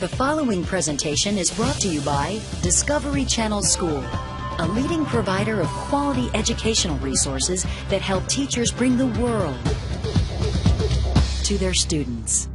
The following presentation is brought to you by Discovery Channel School, a leading provider of quality educational resources that help teachers bring the world to their students.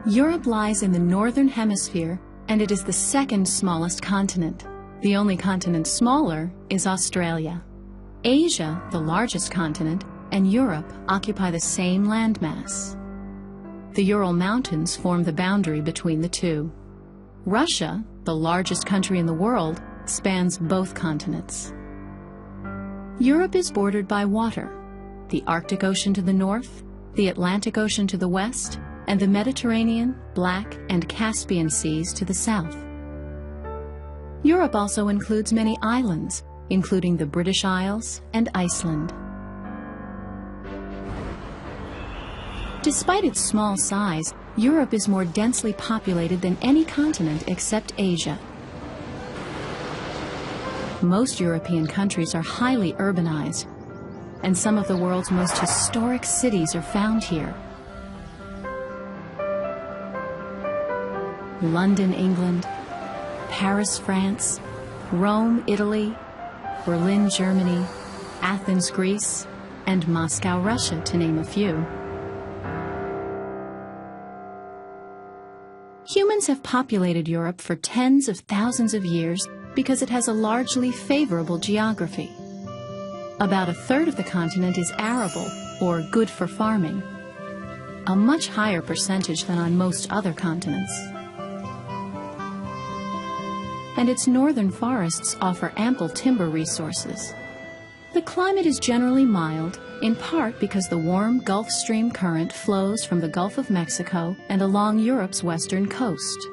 Europe lies in the northern hemisphere, and it is the second smallest continent. The only continent smaller is Australia. Asia, the largest continent, and Europe occupy the same landmass. The Ural Mountains form the boundary between the two. Russia, the largest country in the world, spans both continents. Europe is bordered by water: the Arctic Ocean to the north, the Atlantic Ocean to the west, and the Mediterranean, Black, and Caspian Seas to the south. Europe also includes many islands, including the British Isles and Iceland. Despite its small size, Europe is more densely populated than any continent except Asia. Most European countries are highly urbanized, and some of the world's most historic cities are found here. London, England, Paris, France, Rome, Italy, Berlin, Germany, Athens, Greece, and Moscow, Russia, to name a few. Humans have populated Europe for tens of thousands of years because it has a largely favorable geography. About a third of the continent is arable, or good for farming, a much higher percentage than on most other continents. And its northern forests offer ample timber resources. The climate is generally mild, in part because the warm Gulf Stream current flows from the Gulf of Mexico and along Europe's western coast.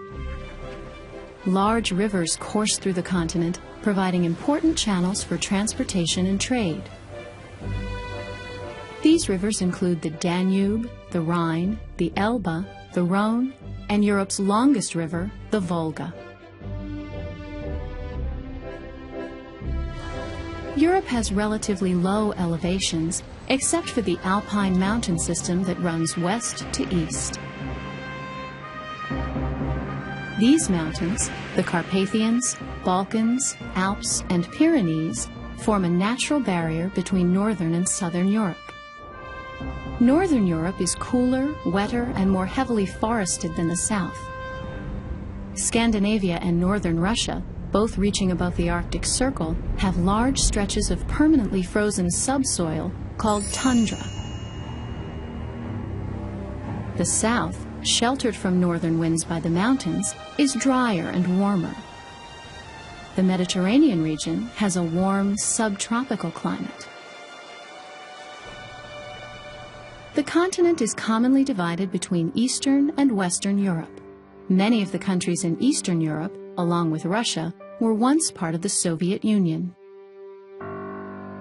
Large rivers course through the continent, providing important channels for transportation and trade. These rivers include the Danube, the Rhine, the Elbe, the Rhone, and Europe's longest river, the Volga. Europe has relatively low elevations, except for the Alpine mountain system that runs west to east. These mountains, the Carpathians, Balkans, Alps, and Pyrenees, form a natural barrier between northern and southern Europe. Northern Europe is cooler, wetter, and more heavily forested than the south. Scandinavia and northern Russia, both reaching above the Arctic Circle, have large stretches of permanently frozen subsoil called tundra. The south, sheltered from northern winds by the mountains, is drier and warmer. The Mediterranean region has a warm subtropical climate. The continent is commonly divided between Eastern and Western Europe. Many of the countries in Eastern Europe, along with Russia, were once part of the Soviet Union.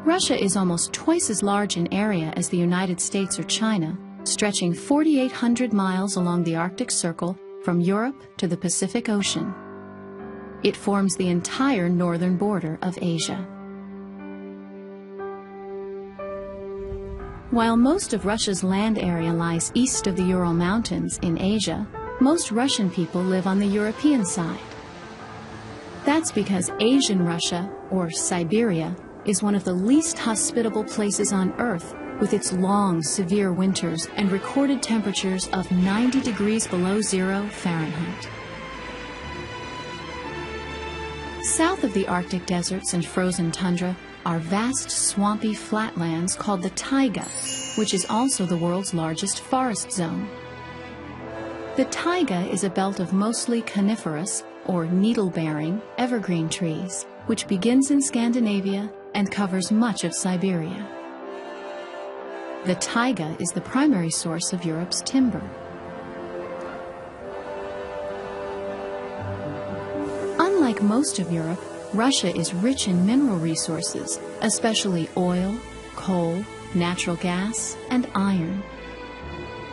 Russia is almost twice as large in area as the United States or China, stretching 4,800 miles along the Arctic Circle from Europe to the Pacific Ocean. It forms the entire northern border of Asia. While most of Russia's land area lies east of the Ural Mountains in Asia, most Russian people live on the European side. That's because Asian Russia, or Siberia, is one of the least hospitable places on Earth, with its long, severe winters and recorded temperatures of 90 degrees below zero Fahrenheit. South of the Arctic deserts and frozen tundra are vast swampy flatlands called the taiga, which is also the world's largest forest zone. The taiga is a belt of mostly coniferous, or needle-bearing, evergreen trees, which begins in Scandinavia and covers much of Siberia. The taiga is the primary source of Europe's timber. Unlike most of Europe, Russia is rich in mineral resources, especially oil, coal, natural gas, and iron.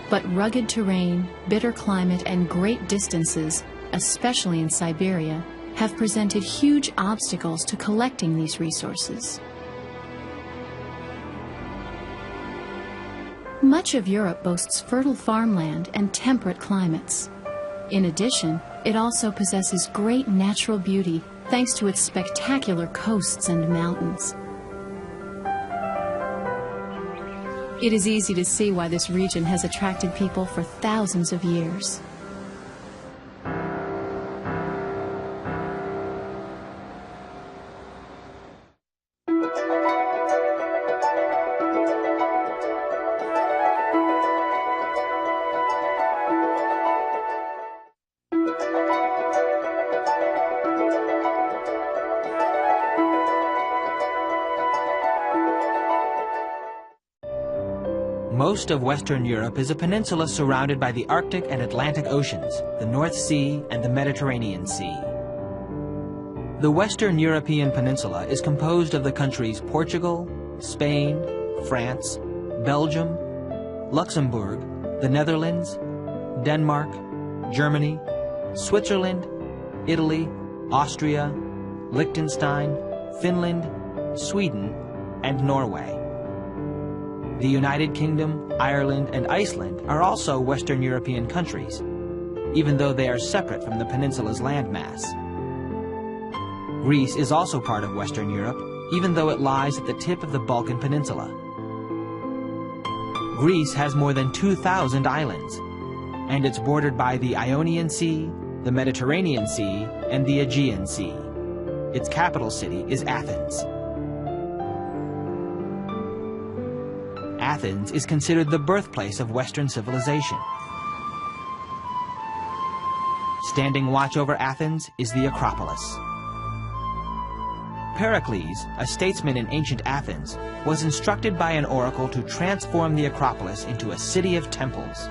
But rugged terrain, bitter climate, and great distances, especially in Siberia, have presented huge obstacles to collecting these resources. Much of Europe boasts fertile farmland and temperate climates. In addition, it also possesses great natural beauty thanks to its spectacular coasts and mountains. It is easy to see why this region has attracted people for thousands of years. Most of Western Europe is a peninsula surrounded by the Arctic and Atlantic Oceans, the North Sea, and the Mediterranean Sea. The Western European peninsula is composed of the countries Portugal, Spain, France, Belgium, Luxembourg, the Netherlands, Denmark, Germany, Switzerland, Italy, Austria, Liechtenstein, Finland, Sweden, and Norway. The United Kingdom, Ireland, and Iceland are also Western European countries, even though they are separate from the peninsula's landmass. Greece is also part of Western Europe, even though it lies at the tip of the Balkan Peninsula. Greece has more than 2,000 islands, and it's bordered by the Ionian Sea, the Mediterranean Sea, and the Aegean Sea. Its capital city is Athens. Athens is considered the birthplace of Western civilization. Standing watch over Athens is the Acropolis. Pericles, a statesman in ancient Athens, was instructed by an oracle to transform the Acropolis into a city of temples.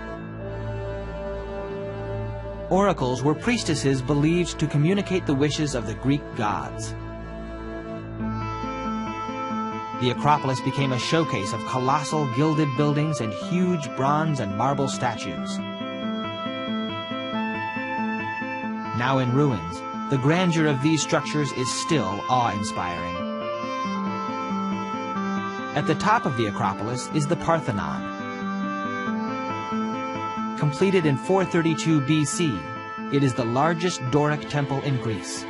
Oracles were priestesses believed to communicate the wishes of the Greek gods. The Acropolis became a showcase of colossal gilded buildings and huge bronze and marble statues. Now in ruins, the grandeur of these structures is still awe-inspiring. At the top of the Acropolis is the Parthenon. Completed in 432 BC, it is the largest Doric temple in Greece.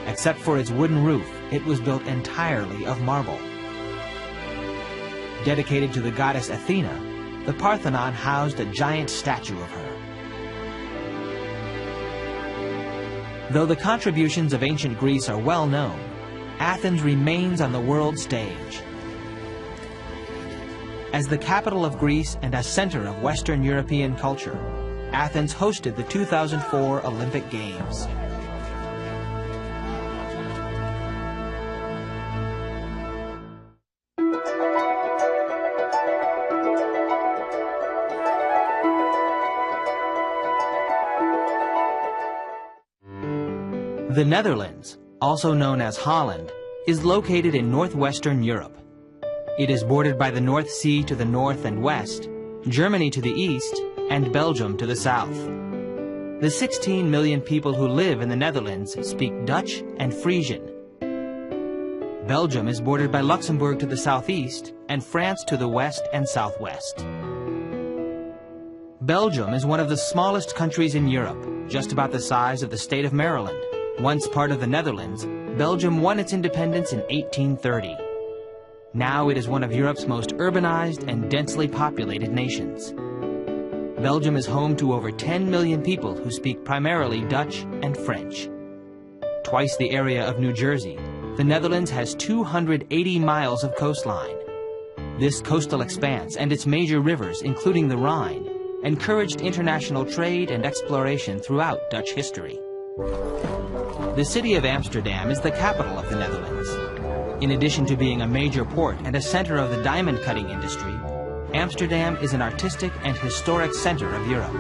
Except for its wooden roof, it was built entirely of marble. Dedicated to the goddess Athena, the Parthenon housed a giant statue of her. Though the contributions of ancient Greece are well known, Athens remains on the world stage. As the capital of Greece and a center of Western European culture, Athens hosted the 2004 Olympic Games. The Netherlands, also known as Holland, is located in northwestern Europe. It is bordered by the North Sea to the north and west, Germany to the east, and Belgium to the south. The 16 million people who live in the Netherlands speak Dutch and Frisian. Belgium is bordered by Luxembourg to the southeast and France to the west and southwest. Belgium is one of the smallest countries in Europe, just about the size of the state of Maryland. Once part of the Netherlands, Belgium won its independence in 1830. Now it is one of Europe's most urbanized and densely populated nations. Belgium is home to over 10 million people who speak primarily Dutch and French. Twice the area of New Jersey, the Netherlands has 280 miles of coastline. This coastal expanse and its major rivers, including the Rhine, encouraged international trade and exploration throughout Dutch history. The city of Amsterdam is the capital of the Netherlands. In addition to being a major port and a center of the diamond cutting industry, Amsterdam is an artistic and historic center of Europe.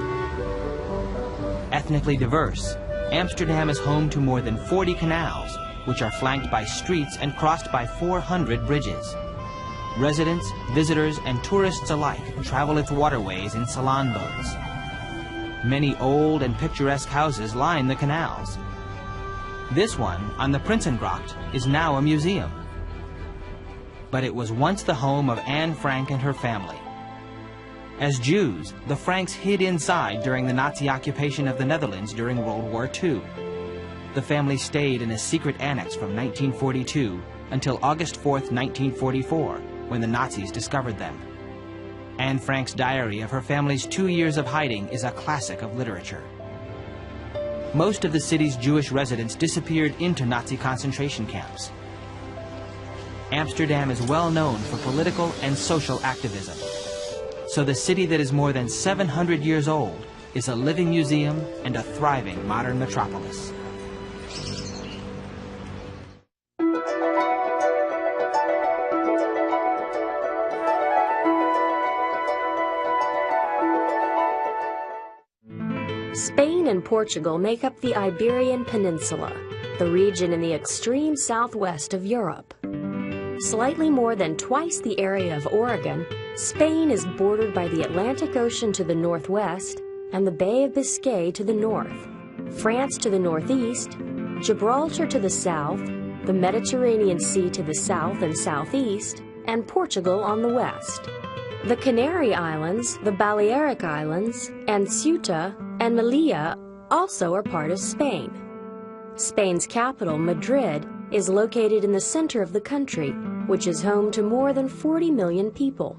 Ethnically diverse, Amsterdam is home to more than 40 canals, which are flanked by streets and crossed by 400 bridges. Residents, visitors, and tourists alike travel its waterways in salon boats. Many old and picturesque houses line the canals. This one, on the Prinsengracht, is now a museum. But it was once the home of Anne Frank and her family. As Jews, the Franks hid inside during the Nazi occupation of the Netherlands during World War II. The family stayed in a secret annex from 1942 until August 4th, 1944, when the Nazis discovered them. Anne Frank's diary of her family's 2 years of hiding is a classic of literature. Most of the city's Jewish residents disappeared into Nazi concentration camps. Amsterdam is well known for political and social activism. So the city that is more than 700 years old is a living museum and a thriving modern metropolis. Spain and Portugal make up the Iberian Peninsula, the region in the extreme southwest of Europe. Slightly more than twice the area of Oregon, Spain is bordered by the Atlantic Ocean to the northwest and the Bay of Biscay to the north, France to the northeast, Gibraltar to the south, the Mediterranean Sea to the south and southeast, and Portugal on the west. The Canary Islands, the Balearic Islands, and Ceuta and Melilla also are part of Spain. Spain's capital, Madrid, is located in the center of the country, which is home to more than 40 million people.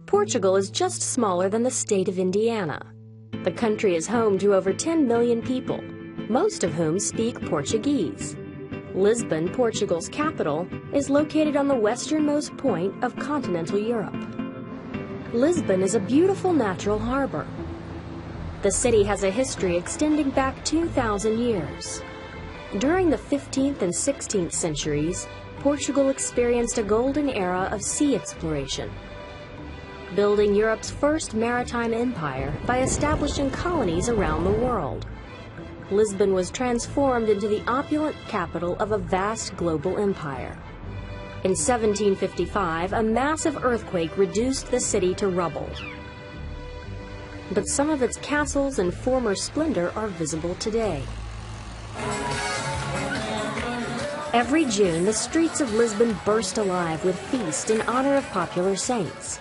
Portugal is just smaller than the state of Indiana. The country is home to over 10 million people, most of whom speak Portuguese. Lisbon, Portugal's capital, is located on the westernmost point of continental Europe. Lisbon is a beautiful natural harbor. The city has a history extending back 2,000 years. During the 15th and 16th centuries, Portugal experienced a golden era of sea exploration, building Europe's first maritime empire by establishing colonies around the world. Lisbon was transformed into the opulent capital of a vast global empire. In 1755, a massive earthquake reduced the city to rubble. But some of its castles and former splendor are visible today. Every June, the streets of Lisbon burst alive with feasts in honor of popular saints.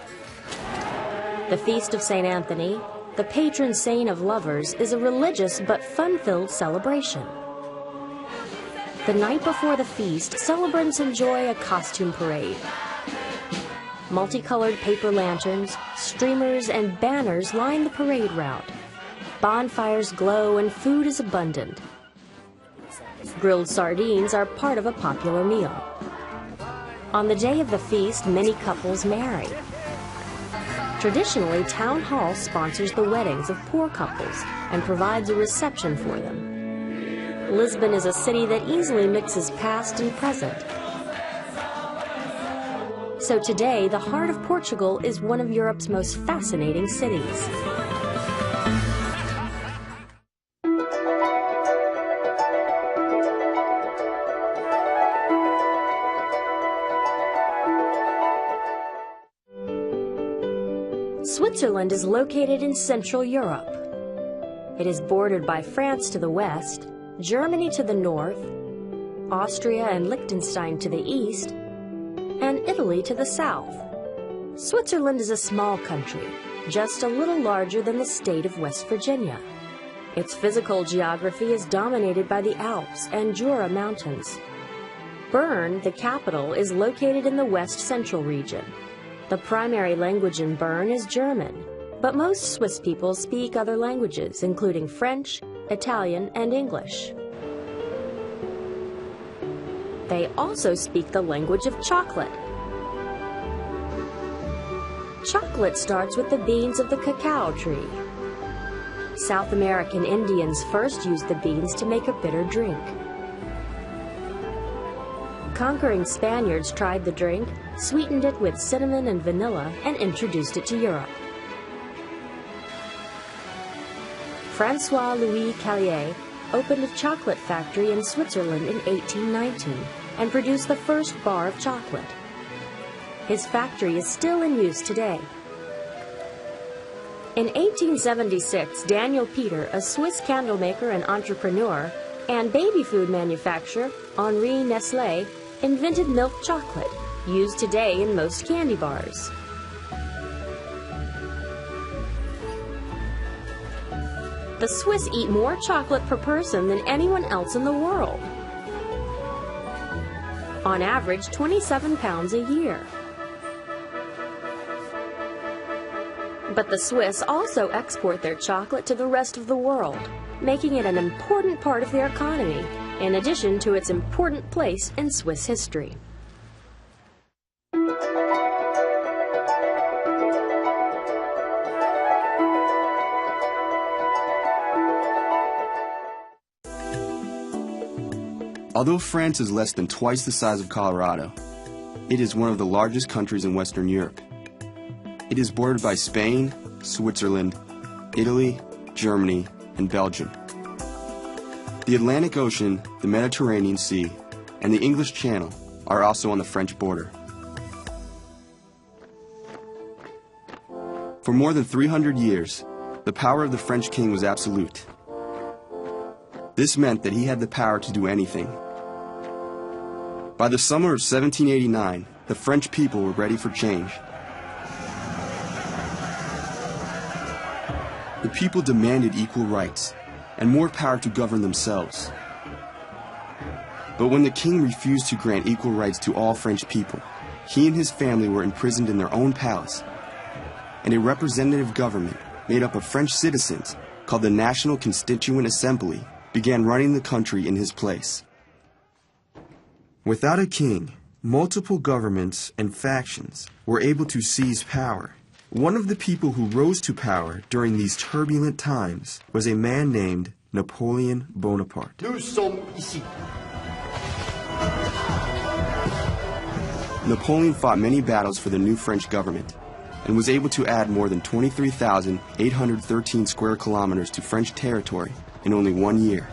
The Feast of St. Anthony, the patron saint of lovers, is a religious but fun-filled celebration. The night before the feast, celebrants enjoy a costume parade. Multicolored paper lanterns, streamers, and banners line the parade route. Bonfires glow and food is abundant. Grilled sardines are part of a popular meal. On the day of the feast, many couples marry. Traditionally, Town Hall sponsors the weddings of poor couples and provides a reception for them. Lisbon is a city that easily mixes past and present. So today, the heart of Portugal is one of Europe's most fascinating cities. Switzerland is located in Central Europe. It is bordered by France to the west, Germany to the north, Austria and Liechtenstein to the east, and Italy to the south. Switzerland is a small country, just a little larger than the state of West Virginia. Its physical geography is dominated by the Alps and Jura Mountains. Bern, the capital, is located in the west-central region. The primary language in Bern is German, but most Swiss people speak other languages, including French, Italian, and English. They also speak the language of chocolate. Chocolate starts with the beans of the cacao tree. South American Indians first used the beans to make a bitter drink. Conquering Spaniards tried the drink, sweetened it with cinnamon and vanilla, and introduced it to Europe. François-Louis Callier opened a chocolate factory in Switzerland in 1819 and produced the first bar of chocolate. His factory is still in use today. In 1876, Daniel Peter, a Swiss candle maker and entrepreneur, and baby food manufacturer Henri Nestlé invented milk chocolate, used today in most candy bars. The Swiss eat more chocolate per person than anyone else in the world. On average, 27 pounds a year. But the Swiss also export their chocolate to the rest of the world, making it an important part of their economy, in addition to its important place in Swiss history. Although France is less than twice the size of Colorado, it is one of the largest countries in Western Europe. It is bordered by Spain, Switzerland, Italy, Germany, and Belgium. The Atlantic Ocean, the Mediterranean Sea, and the English Channel are also on the French border. For more than 300 years, the power of the French king was absolute. This meant that he had the power to do anything. By the summer of 1789, the French people were ready for change. The people demanded equal rights and more power to govern themselves. But when the king refused to grant equal rights to all French people, he and his family were imprisoned in their own palace, and a representative government made up of French citizens called the National Constituent Assembly began running the country in his place. Without a king, multiple governments and factions were able to seize power. One of the people who rose to power during these turbulent times was a man named Napoleon Bonaparte. Nous sommes ici. Napoleon fought many battles for the new French government and was able to add more than 23,813 square kilometers to French territory in only 1 year.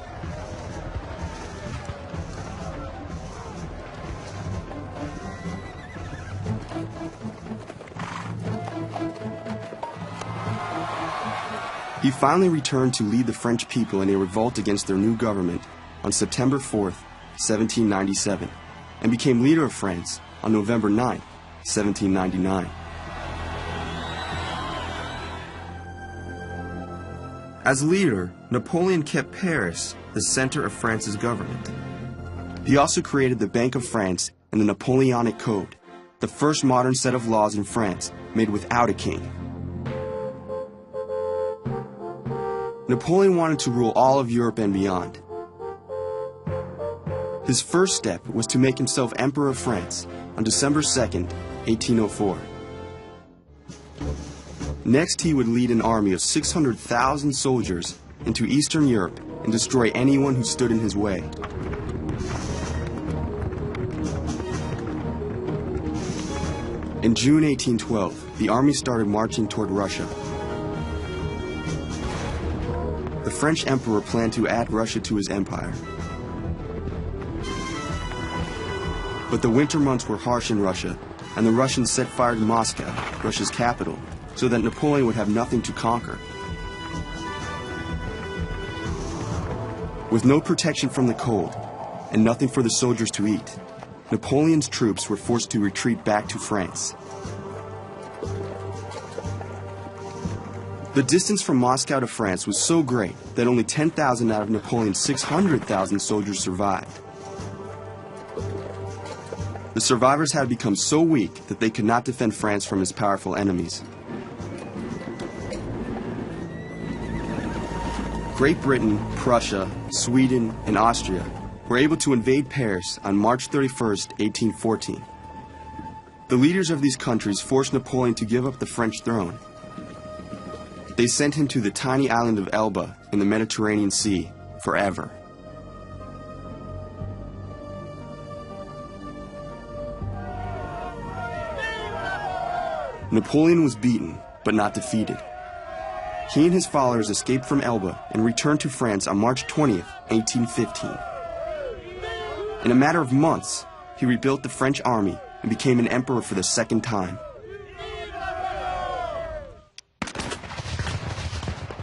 He finally returned to lead the French people in a revolt against their new government on September 4th, 1797, and became leader of France on November 9th, 1799. As leader, Napoleon kept Paris the center of France's government. He also created the Bank of France and the Napoleonic Code, the first modern set of laws in France made without a king. Napoleon wanted to rule all of Europe and beyond. His first step was to make himself Emperor of France on December 2nd, 1804. Next, he would lead an army of 600,000 soldiers into Eastern Europe and destroy anyone who stood in his way. In June 1812, the army started marching toward Russia. The French emperor planned to add Russia to his empire. But the winter months were harsh in Russia, and the Russians set fire to Moscow, Russia's capital, so that Napoleon would have nothing to conquer. With no protection from the cold, and nothing for the soldiers to eat, Napoleon's troops were forced to retreat back to France. The distance from Moscow to France was so great that only 10,000 out of Napoleon's 600,000 soldiers survived. The survivors had become so weak that they could not defend France from his powerful enemies. Great Britain, Prussia, Sweden, and Austria were able to invade Paris on March 31st, 1814. The leaders of these countries forced Napoleon to give up the French throne. They sent him to the tiny island of Elba in the Mediterranean Sea forever. Napoleon was beaten, but not defeated. He and his followers escaped from Elba and returned to France on March 20th, 1815. In a matter of months, he rebuilt the French army and became an emperor for the second time.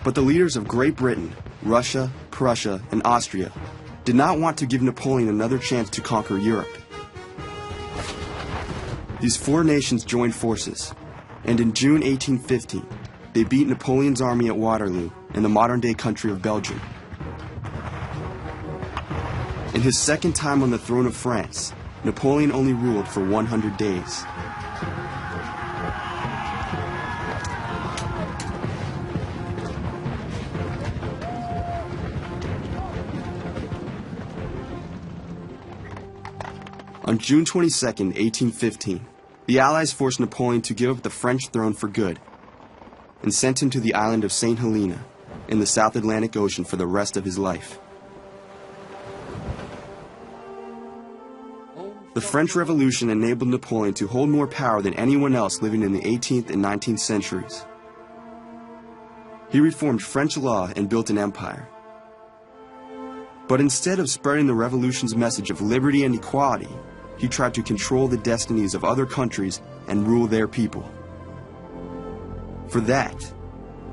But the leaders of Great Britain, Russia, Prussia, and Austria did not want to give Napoleon another chance to conquer Europe. These four nations joined forces, and in June 1815, they beat Napoleon's army at Waterloo in the modern-day country of Belgium. In his second time on the throne of France, Napoleon only ruled for 100 days. On June 22, 1815, the Allies forced Napoleon to give up the French throne for good and sent him to the island of St. Helena in the South Atlantic Ocean for the rest of his life. The French Revolution enabled Napoleon to hold more power than anyone else living in the 18th and 19th centuries. He reformed French law and built an empire. But instead of spreading the revolution's message of liberty and equality, he tried to control the destinies of other countries and rule their people. For that,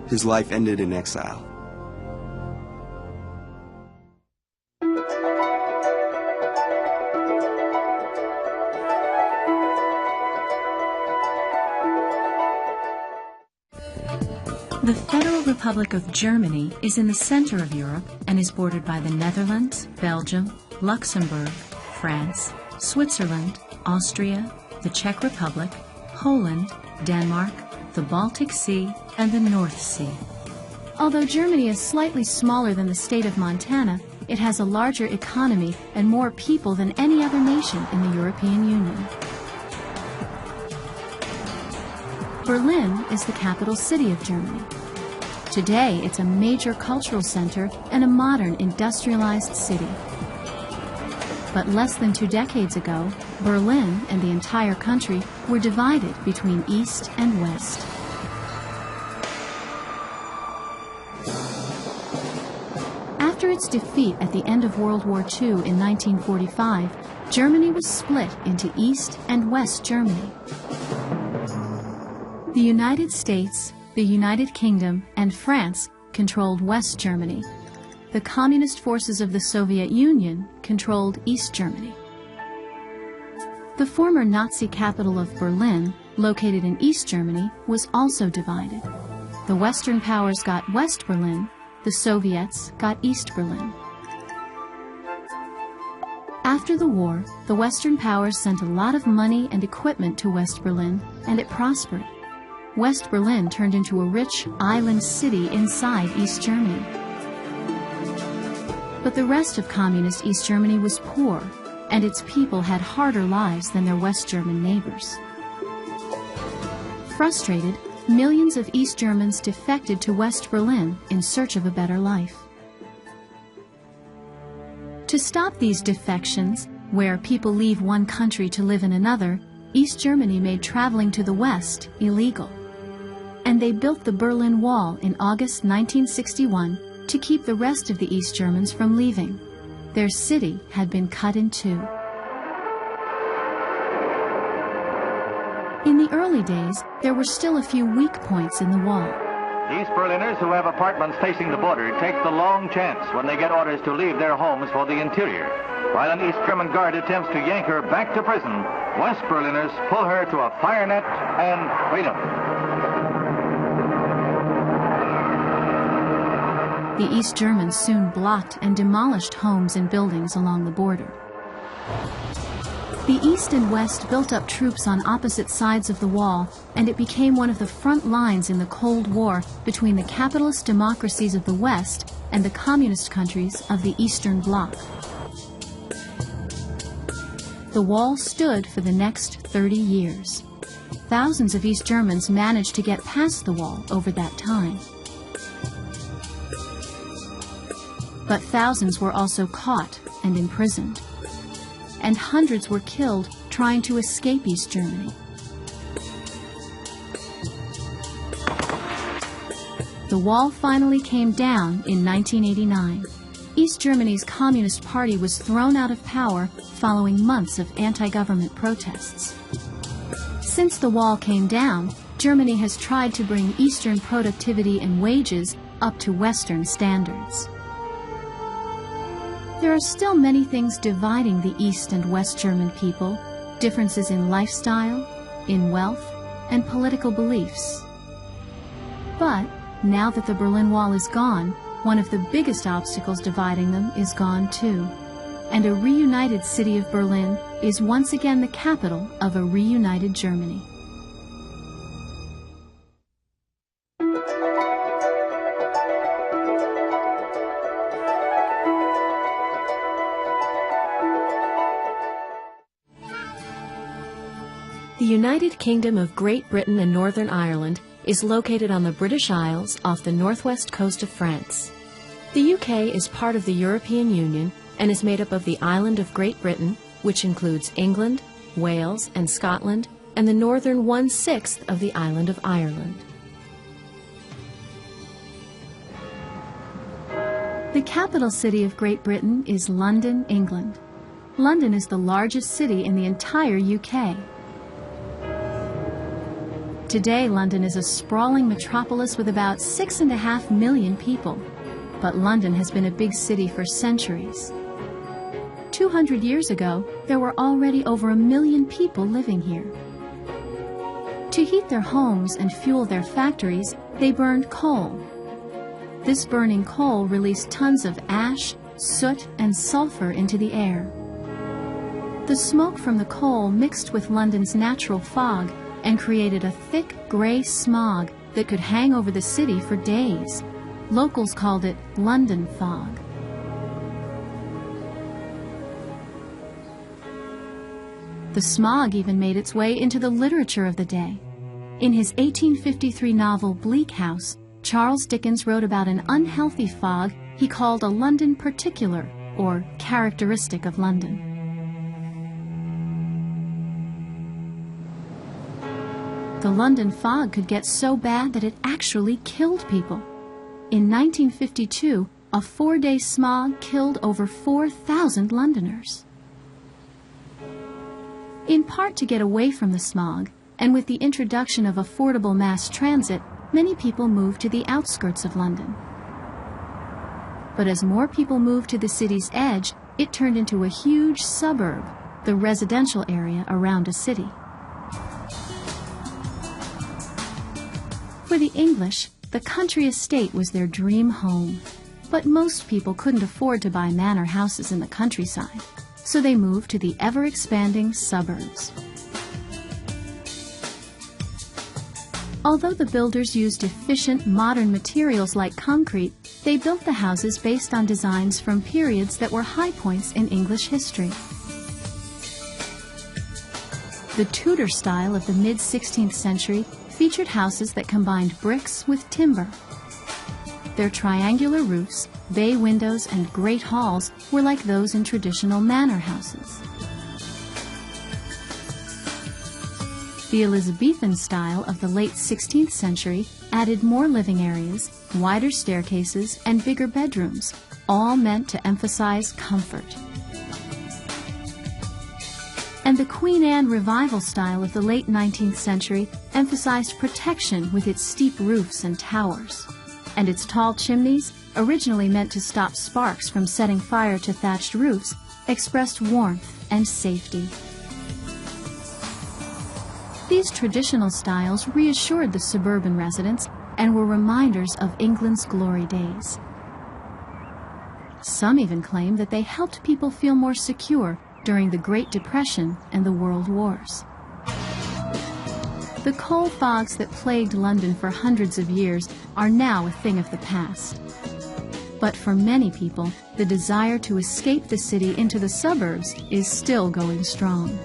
his life ended in exile. The Federal Republic of Germany is in the center of Europe and is bordered by the Netherlands, Belgium, Luxembourg, France, Switzerland, Austria, the Czech Republic, Poland, Denmark, the Baltic Sea, and the North Sea. Although Germany is slightly smaller than the state of Montana, it has a larger economy and more people than any other nation in the European Union. Berlin is the capital city of Germany. Today, it's a major cultural center and a modern industrialized city. But less than 2 decades ago, Berlin and the entire country were divided between East and West. After its defeat at the end of World War II in 1945, Germany was split into East and West Germany. The United States, the United Kingdom, and France controlled West Germany. The communist forces of the Soviet Union controlled East Germany. The former Nazi capital of Berlin, located in East Germany, was also divided. The Western powers got West Berlin, the Soviets got East Berlin. After the war, the Western powers sent a lot of money and equipment to West Berlin, and it prospered. West Berlin turned into a rich island city inside East Germany. But the rest of communist East Germany was poor, and its people had harder lives than their West German neighbors. Frustrated, millions of East Germans defected to West Berlin in search of a better life. To stop these defections, where people leave one country to live in another, East Germany made traveling to the West illegal. And they built the Berlin Wall in August 1961 to keep the rest of the East Germans from leaving. Their city had been cut in two. In the early days, there were still a few weak points in the wall. East Berliners who have apartments facing the border take the long chance when they get orders to leave their homes for the interior. While an East German guard attempts to yank her back to prison, West Berliners pull her to a fire net and freedom. The East Germans soon blocked and demolished homes and buildings along the border. The East and West built up troops on opposite sides of the wall, and it became one of the front lines in the Cold War between the capitalist democracies of the West and the communist countries of the Eastern Bloc. The wall stood for the next 30 years. Thousands of East Germans managed to get past the wall over that time. But thousands were also caught and imprisoned, and hundreds were killed trying to escape East Germany. The wall finally came down in 1989. East Germany's Communist Party was thrown out of power following months of anti-government protests. Since the wall came down, Germany has tried to bring Eastern productivity and wages up to Western standards. There are still many things dividing the East and West German people, differences in lifestyle, in wealth, and political beliefs. But now that the Berlin Wall is gone, one of the biggest obstacles dividing them is gone too. And a reunited city of Berlin is once again the capital of a reunited Germany. The United Kingdom of Great Britain and Northern Ireland is located on the British Isles off the northwest coast of France. The UK is part of the European Union and is made up of the island of Great Britain, which includes England, Wales, and Scotland, and the northern 1/6 of the island of Ireland. The capital city of Great Britain is London, England. London is the largest city in the entire UK. Today, London is a sprawling metropolis with about 6.5 million people. But London has been a big city for centuries. 200 years ago, there were already over 1 million people living here. To heat their homes and fuel their factories, they burned coal. This burning coal released tons of ash, soot, and sulfur into the air. The smoke from the coal mixed with London's natural fog and created a thick gray smog that could hang over the city for days. Locals called it London fog. The smog even made its way into the literature of the day. In his 1853 novel Bleak House, Charles Dickens wrote about an unhealthy fog he called a London particular, or characteristic of London. The London fog could get so bad that it actually killed people. In 1952, a 4-day smog killed over 4,000 Londoners. In part to get away from the smog, and with the introduction of affordable mass transit, many people moved to the outskirts of London. But as more people moved to the city's edge, it turned into a huge suburb, the residential area around a city. For the English, the country estate was their dream home. But most people couldn't afford to buy manor houses in the countryside, so they moved to the ever-expanding suburbs. Although the builders used efficient, modern materials like concrete, they built the houses based on designs from periods that were high points in English history. The Tudor style of the mid-16th century featured houses that combined bricks with timber. Their triangular roofs, bay windows, and great halls were like those in traditional manor houses. The Elizabethan style of the late 16th century added more living areas, wider staircases, and bigger bedrooms, all meant to emphasize comfort. And the Queen Anne Revival style of the late 19th century emphasized protection with its steep roofs and towers. And its tall chimneys, originally meant to stop sparks from setting fire to thatched roofs, expressed warmth and safety. These traditional styles reassured the suburban residents and were reminders of England's glory days. Some even claim that they helped people feel more secure during the Great Depression and the World Wars. The coal fogs that plagued London for hundreds of years are now a thing of the past. But for many people, the desire to escape the city into the suburbs is still going strong.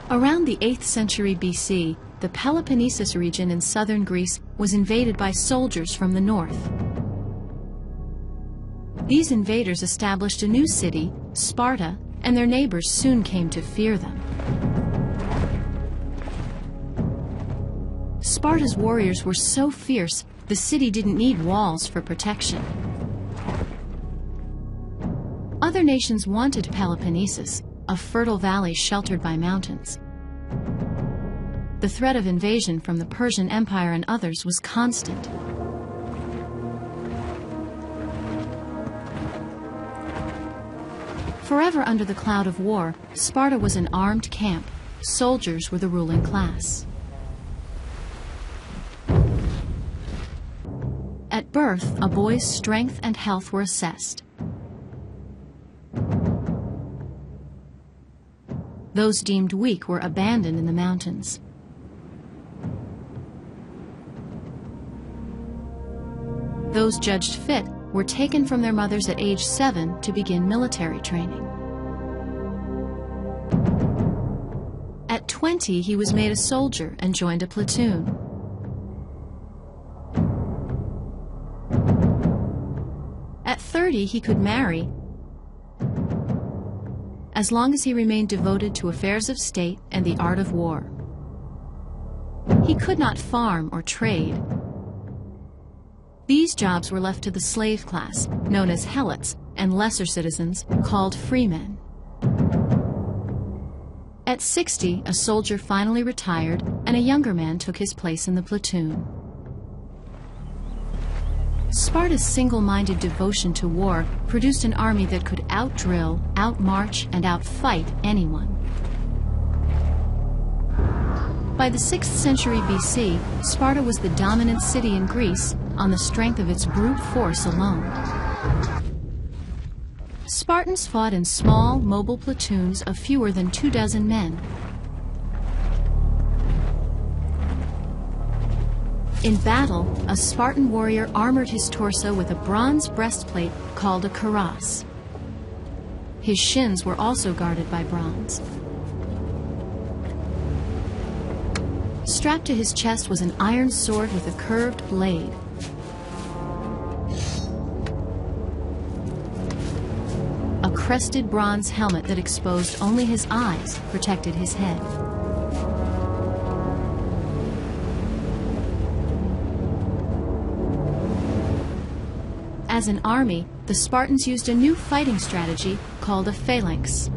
Around the 8th century BC, the Peloponnesus region in southern Greece was invaded by soldiers from the north. These invaders established a new city, Sparta, and their neighbors soon came to fear them. Sparta's warriors were so fierce, the city didn't need walls for protection. Other nations wanted Peloponnesus, a fertile valley sheltered by mountains. The threat of invasion from the Persian Empire and others was constant. Forever under the cloud of war, Sparta was an armed camp. Soldiers were the ruling class. At birth, a boy's strength and health were assessed. Those deemed weak were abandoned in the mountains. Those judged fit were taken from their mothers at age 7 to begin military training. At 20, he was made a soldier and joined a platoon. At 30, he could marry, as long as he remained devoted to affairs of state and the art of war. He could not farm or trade. These jobs were left to the slave class, known as helots, and lesser citizens, called freemen. At 60, a soldier finally retired, and a younger man took his place in the platoon. Sparta's single-minded devotion to war produced an army that could out-drill, out-march, and out-fight anyone. By the 6th century BC, Sparta was the dominant city in Greece on the strength of its brute force alone. Spartans fought in small, mobile platoons of fewer than 24 men. In battle, a Spartan warrior armored his torso with a bronze breastplate called a cuirass. His shins were also guarded by bronze. Strapped to his chest was an iron sword with a curved blade. A crested bronze helmet that exposed only his eyes protected his head. As an army, the Spartans used a new fighting strategy called a phalanx.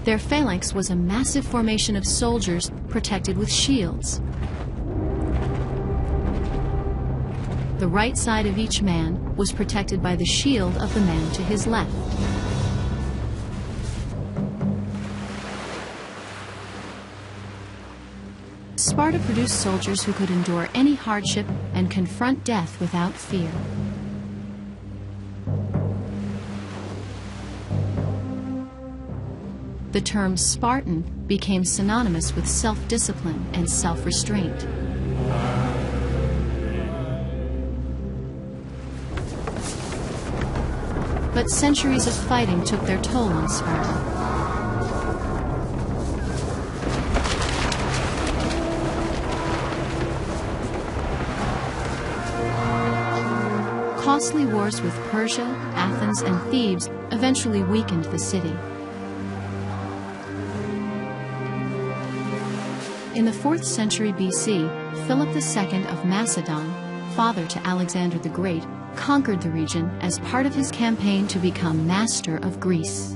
Their phalanx was a massive formation of soldiers protected with shields. The right side of each man was protected by the shield of the man to his left. Sparta produced soldiers who could endure any hardship and confront death without fear. The term Spartan became synonymous with self-discipline and self-restraint. But centuries of fighting took their toll on Sparta. Costly wars with Persia, Athens, and Thebes eventually weakened the city. In the 4th century BC, Philip II of Macedon, father to Alexander the Great, conquered the region as part of his campaign to become master of Greece.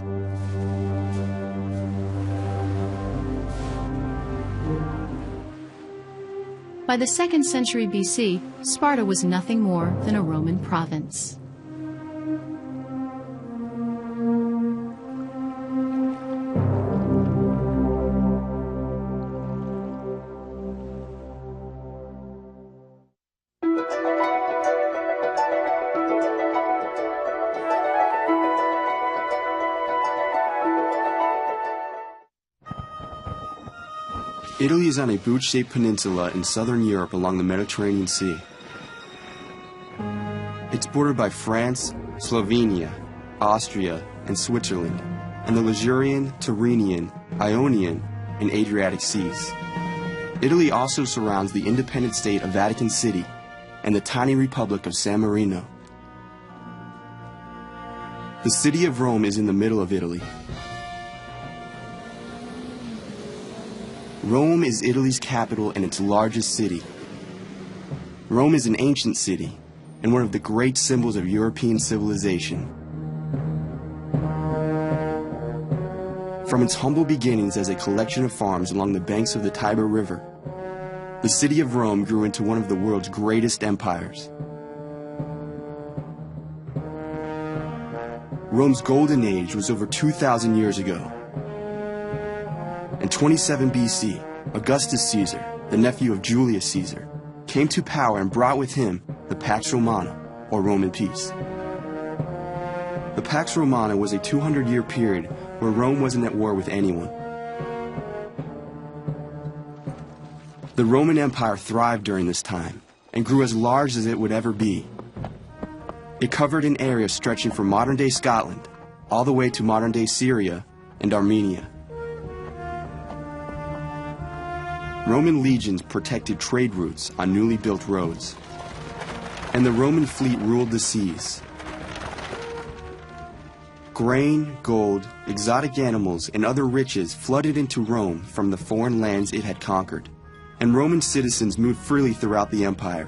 By the 2nd century BC, Sparta was nothing more than a Roman province. Italy is on a boot-shaped peninsula in southern Europe along the Mediterranean Sea. It's bordered by France, Slovenia, Austria, and Switzerland, and the Ligurian, Tyrrhenian, Ionian, and Adriatic seas. Italy also surrounds the independent state of Vatican City and the tiny republic of San Marino. The city of Rome is in the middle of Italy. Rome is Italy's capital and its largest city. Rome is an ancient city and one of the great symbols of European civilization. From its humble beginnings as a collection of farms along the banks of the Tiber River, the city of Rome grew into one of the world's greatest empires. Rome's golden age was over 2,000 years ago. In 27 BC, Augustus Caesar, the nephew of Julius Caesar, came to power and brought with him the Pax Romana, or Roman peace. The Pax Romana was a 200-year period where Rome wasn't at war with anyone. The Roman Empire thrived during this time and grew as large as it would ever be. It covered an area stretching from modern-day Scotland all the way to modern-day Syria and Armenia. Roman legions protected trade routes on newly built roads, and the Roman fleet ruled the seas. Grain, gold, exotic animals, and other riches flooded into Rome from the foreign lands it had conquered, and Roman citizens moved freely throughout the empire,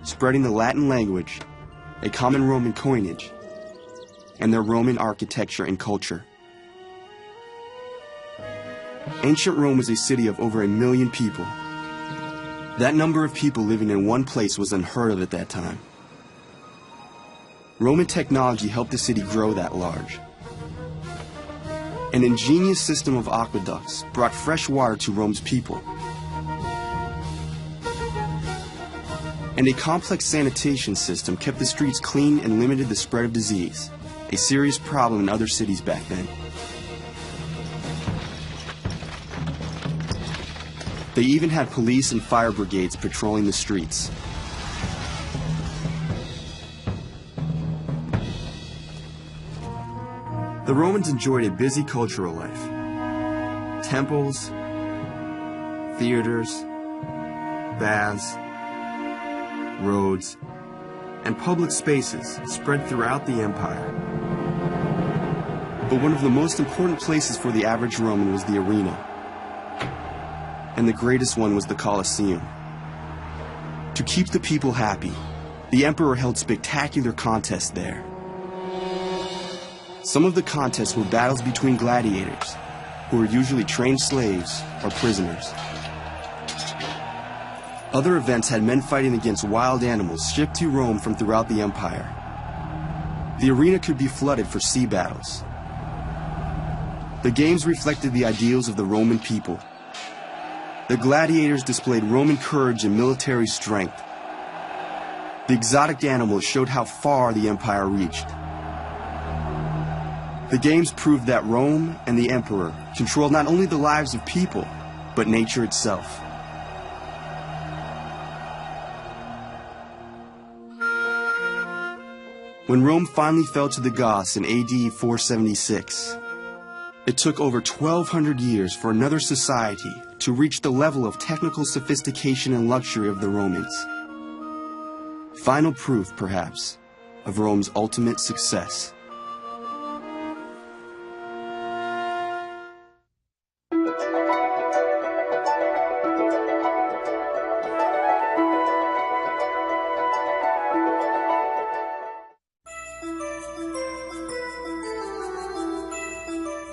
spreading the Latin language, a common Roman coinage, and their Roman architecture and culture. Ancient Rome was a city of over 1 million people. That number of people living in one place was unheard of at that time. Roman technology helped the city grow that large. An ingenious system of aqueducts brought fresh water to Rome's people. And a complex sanitation system kept the streets clean and limited the spread of disease, a serious problem in other cities back then. They even had police and fire brigades patrolling the streets. The Romans enjoyed a busy cultural life. Temples, theaters, baths, roads, and public spaces spread throughout the empire. But one of the most important places for the average Roman was the arena. And the greatest one was the Colosseum. To keep the people happy, the emperor held spectacular contests there. Some of the contests were battles between gladiators, who were usually trained slaves or prisoners. Other events had men fighting against wild animals shipped to Rome from throughout the empire. The arena could be flooded for sea battles. The games reflected the ideals of the Roman people. The gladiators displayed Roman courage and military strength. The exotic animals showed how far the empire reached. The games proved that Rome and the emperor controlled not only the lives of people, but nature itself. When Rome finally fell to the Goths in AD 476, it took over 1,200 years for another society to reach the level of technical sophistication and luxury of the Romans. Final proof, perhaps, of Rome's ultimate success.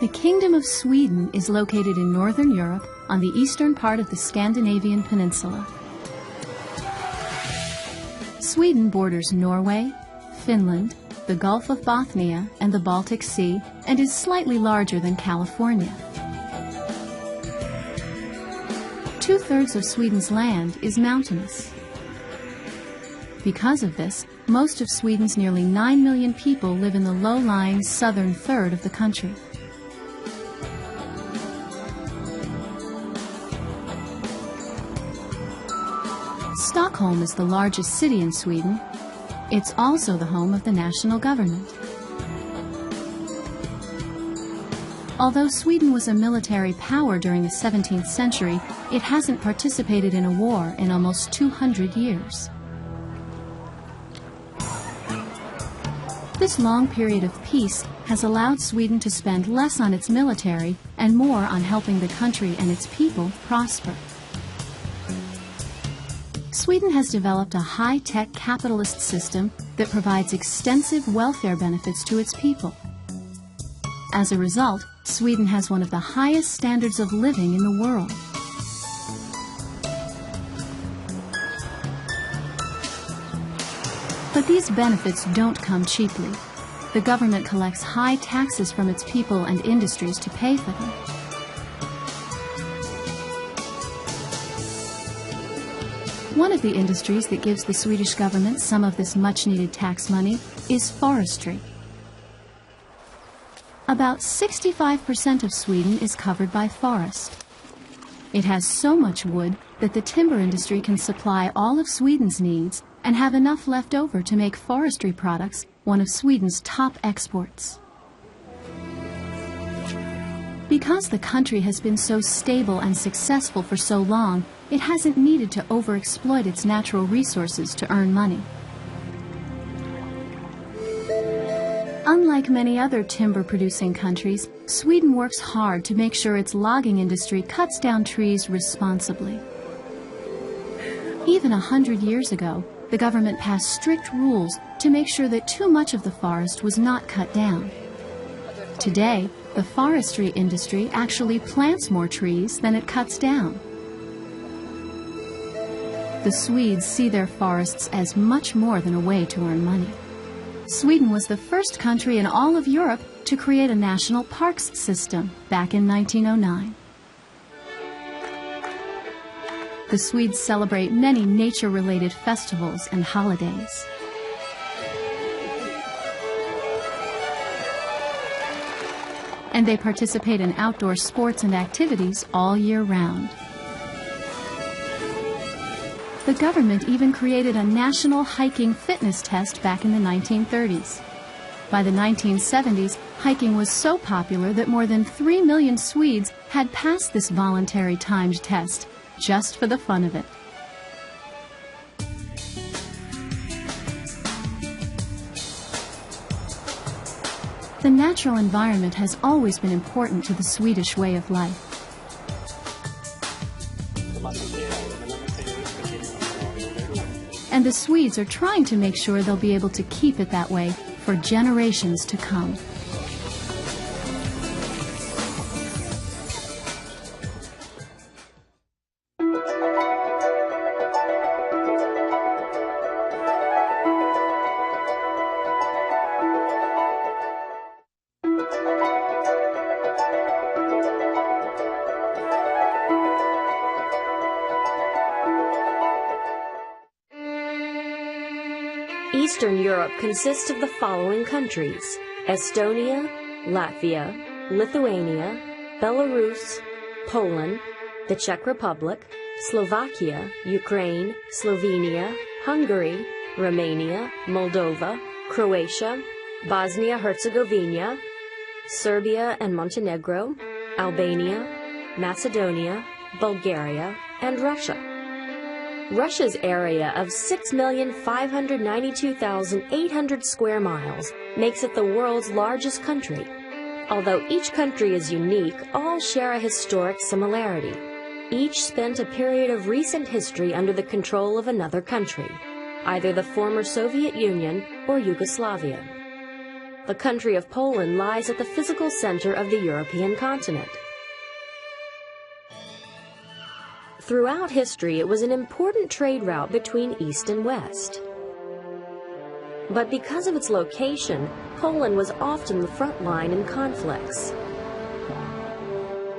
The Kingdom of Sweden is located in Northern Europe on the eastern part of the Scandinavian peninsula. Sweden borders Norway, Finland, the Gulf of Bothnia, and the Baltic Sea, and is slightly larger than California. 2/3 of Sweden's land is mountainous. Because of this, most of Sweden's nearly 9 million people live in the low-lying southern third of the country. Stockholm is the largest city in Sweden. It's also the home of the national government. Although Sweden was a military power during the 17th century, it hasn't participated in a war in almost 200 years. This long period of peace has allowed Sweden to spend less on its military and more on helping the country and its people prosper. Sweden has developed a high-tech capitalist system that provides extensive welfare benefits to its people. As a result, Sweden has one of the highest standards of living in the world. But these benefits don't come cheaply. The government collects high taxes from its people and industries to pay for them. One of the industries that gives the Swedish government some of this much-needed tax money is forestry. About 65% of Sweden is covered by forest. It has so much wood that the timber industry can supply all of Sweden's needs and have enough left over to make forestry products one of Sweden's top exports. Because the country has been so stable and successful for so long, it hasn't needed to overexploit its natural resources to earn money. Unlike many other timber-producing countries, Sweden works hard to make sure its logging industry cuts down trees responsibly. Even 100 years ago, the government passed strict rules to make sure that too much of the forest was not cut down. Today, the forestry industry actually plants more trees than it cuts down. The Swedes see their forests as much more than a way to earn money. Sweden was the first country in all of Europe to create a national parks system back in 1909. The Swedes celebrate many nature-related festivals and holidays. And they participate in outdoor sports and activities all year round. The government even created a national hiking fitness test back in the 1930s. By the 1970s, hiking was so popular that more than 3 million Swedes had passed this voluntary timed test, just for the fun of it. The natural environment has always been important to the Swedish way of life. And the Swedes are trying to make sure they'll be able to keep it that way for generations to come. Eastern Europe consists of the following countries: Estonia, Latvia, Lithuania, Belarus, Poland, the Czech Republic, Slovakia, Ukraine, Slovenia, Hungary, Romania, Moldova, Croatia, Bosnia-Herzegovina, Serbia and Montenegro, Albania, Macedonia, Bulgaria, and Russia. Russia's area of 6,592,800 square miles makes it the world's largest country. Although each country is unique, all share a historic similarity. Each spent a period of recent history under the control of another country, either the former Soviet Union or Yugoslavia. The country of Poland lies at the physical center of the European continent. Throughout history, it was an important trade route between East and West. But because of its location, Poland was often the front line in conflicts.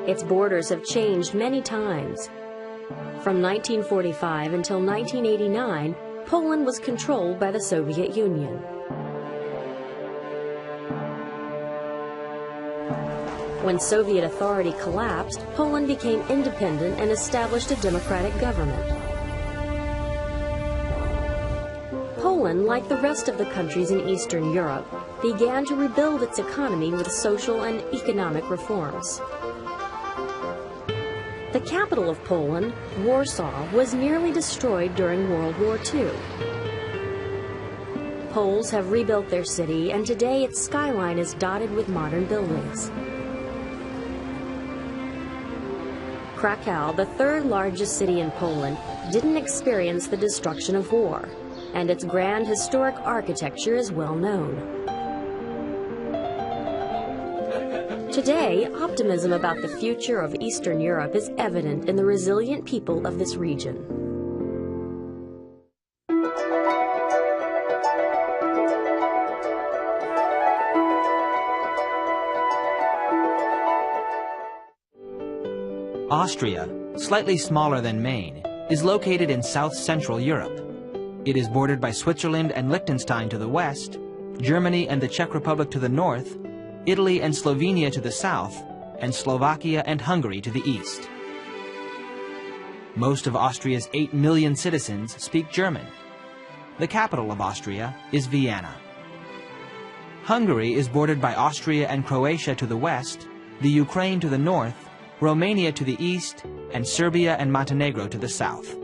Its borders have changed many times. From 1945 until 1989, Poland was controlled by the Soviet Union. When Soviet authority collapsed, Poland became independent and established a democratic government. Poland, like the rest of the countries in Eastern Europe, began to rebuild its economy with social and economic reforms. The capital of Poland, Warsaw, was nearly destroyed during World War II. Poles have rebuilt their city, and today its skyline is dotted with modern buildings. Krakow, the third largest city in Poland, didn't experience the destruction of war, and its grand historic architecture is well known. Today, optimism about the future of Eastern Europe is evident in the resilient people of this region. Austria, slightly smaller than Maine, is located in south-central Europe. It is bordered by Switzerland and Liechtenstein to the west, Germany and the Czech Republic to the north, Italy and Slovenia to the south, and Slovakia and Hungary to the east. Most of Austria's 8 million citizens speak German. The capital of Austria is Vienna. Hungary is bordered by Austria and Croatia to the west, the Ukraine to the north, Romania to the east, and Serbia and Montenegro to the south.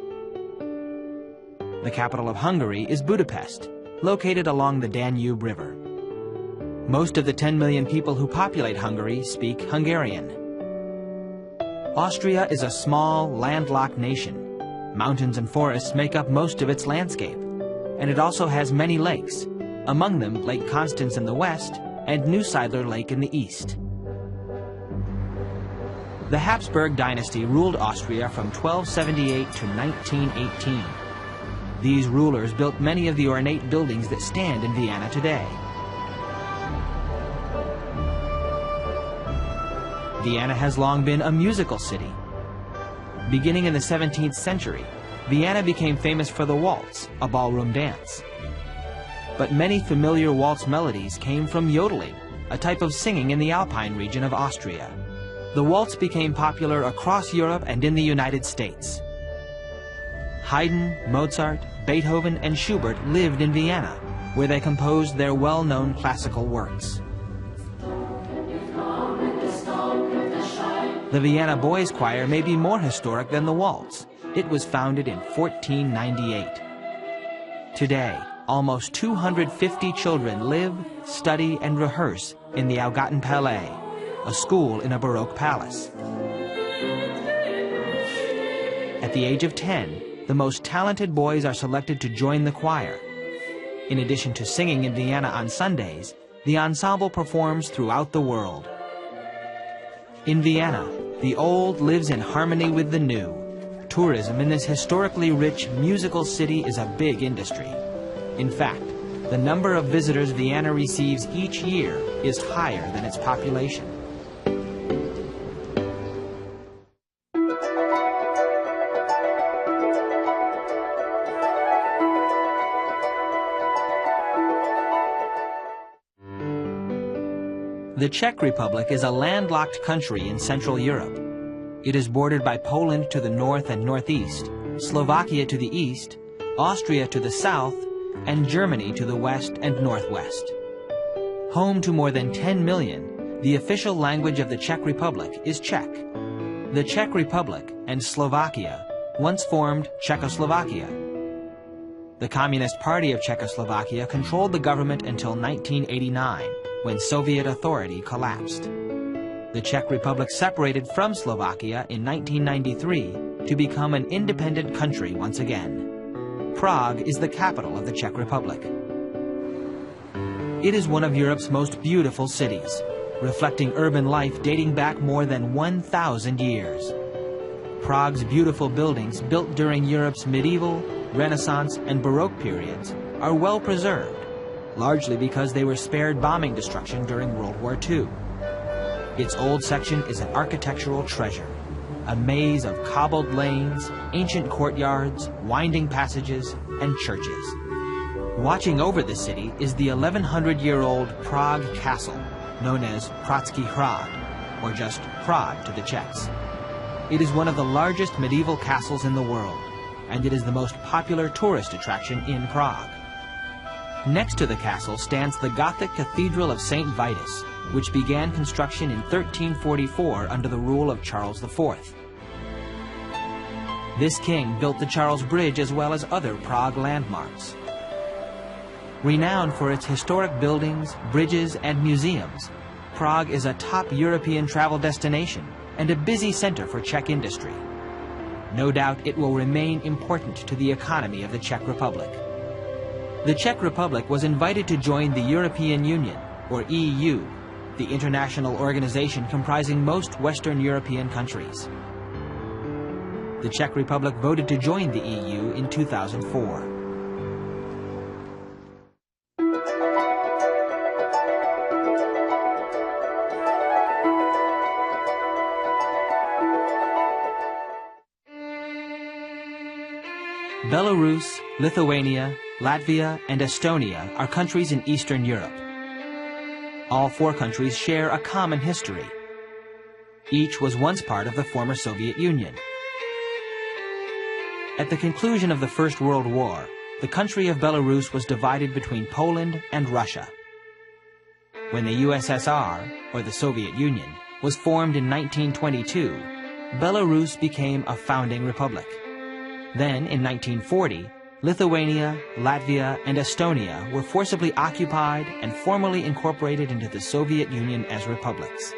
The capital of Hungary is Budapest, located along the Danube River. Most of the 10 million people who populate Hungary speak Hungarian. Austria is a small, landlocked nation. Mountains and forests make up most of its landscape, and it also has many lakes, among them Lake Constance in the west and Neusiedler Lake in the east. The Habsburg dynasty ruled Austria from 1278 to 1918. These rulers built many of the ornate buildings that stand in Vienna today. Vienna has long been a musical city. Beginning in the 17th century, Vienna became famous for the waltz, a ballroom dance. But many familiar waltz melodies came from yodeling, a type of singing in the Alpine region of Austria. The waltz became popular across Europe and in the United States. Haydn, Mozart, Beethoven, and Schubert lived in Vienna, where they composed their well-known classical works. The Vienna Boys Choir may be more historic than the waltz. It was founded in 1498. Today, almost 250 children live, study, and rehearse in the Augarten Palais, a school in a Baroque palace. At the age of 10, the most talented boys are selected to join the choir. In addition to singing in Vienna on Sundays, the ensemble performs throughout the world. In Vienna, the old lives in harmony with the new. Tourism in this historically rich musical city is a big industry. In fact, the number of visitors Vienna receives each year is higher than its population. The Czech Republic is a landlocked country in Central Europe. It is bordered by Poland to the north and northeast, Slovakia to the east, Austria to the south, and Germany to the west and northwest. Home to more than 10 million, the official language of the Czech Republic is Czech. The Czech Republic and Slovakia once formed Czechoslovakia. The Communist Party of Czechoslovakia controlled the government until 1989, when Soviet authority collapsed. The Czech Republic separated from Slovakia in 1993 to become an independent country once again. Prague is the capital of the Czech Republic. It is one of Europe's most beautiful cities, reflecting urban life dating back more than 1,000 years. Prague's beautiful buildings, built during Europe's medieval, Renaissance, and Baroque periods, are well preserved, largely because they were spared bombing destruction during World War II. Its old section is an architectural treasure, a maze of cobbled lanes, ancient courtyards, winding passages, and churches. Watching over the city is the 1,100-year-old Prague Castle, known as Pražský hrad, or just Prague to the Czechs. It is one of the largest medieval castles in the world, and it is the most popular tourist attraction in Prague. Next to the castle stands the Gothic Cathedral of St. Vitus, which began construction in 1344 under the rule of Charles IV. This king built the Charles Bridge as well as other Prague landmarks. Renowned for its historic buildings, bridges, and museums, Prague is a top European travel destination and a busy center for Czech industry. No doubt it will remain important to the economy of the Czech Republic. The Czech Republic was invited to join the European Union, or EU, the international organization comprising most Western European countries. The Czech Republic voted to join the EU in 2004. Belarus, Lithuania, Latvia, and Estonia are countries in Eastern Europe. All four countries share a common history. Each was once part of the former Soviet Union. At the conclusion of the First World War, the country of Belarus was divided between Poland and Russia. When the USSR, or the Soviet Union, was formed in 1922, Belarus became a founding republic. Then, in 1940, Lithuania, Latvia, and Estonia were forcibly occupied and formally incorporated into the Soviet Union as republics.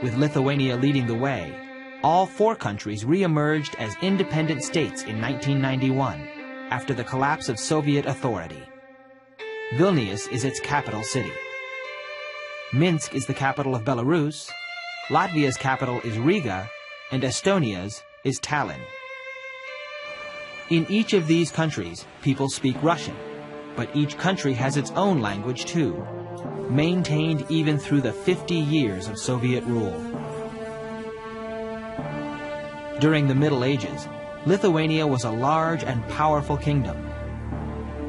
With Lithuania leading the way, all four countries re-emerged as independent states in 1991, after the collapse of Soviet authority. Vilnius is its capital city. Minsk is the capital of Belarus, Latvia's capital is Riga, and Estonia's is Tallinn. In each of these countries, people speak Russian, but each country has its own language too, maintained even through the 50 years of Soviet rule. During the Middle Ages, Lithuania was a large and powerful kingdom.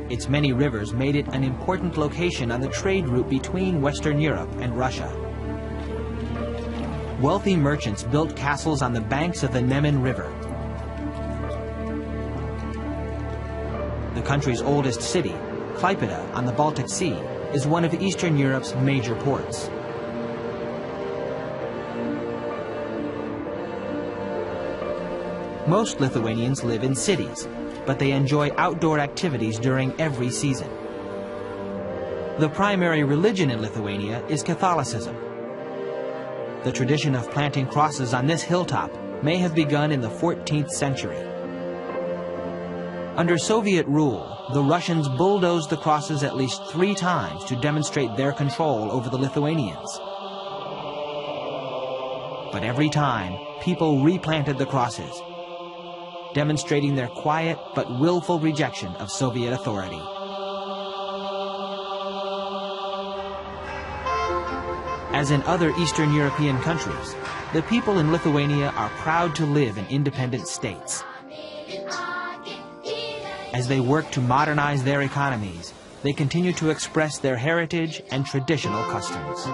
Its many rivers made it an important location on the trade route between Western Europe and Russia. Wealthy merchants built castles on the banks of the Neman River. The country's oldest city, Klaipėda on the Baltic Sea, is one of Eastern Europe's major ports. Most Lithuanians live in cities, but they enjoy outdoor activities during every season. The primary religion in Lithuania is Catholicism. The tradition of planting crosses on this hilltop may have begun in the 14th century. Under Soviet rule, the Russians bulldozed the crosses at least 3 times to demonstrate their control over the Lithuanians. But every time, people replanted the crosses, demonstrating their quiet but willful rejection of Soviet authority. As in other Eastern European countries, the people in Lithuania are proud to live in independent states. As they work to modernize their economies, they continue to express their heritage and traditional customs.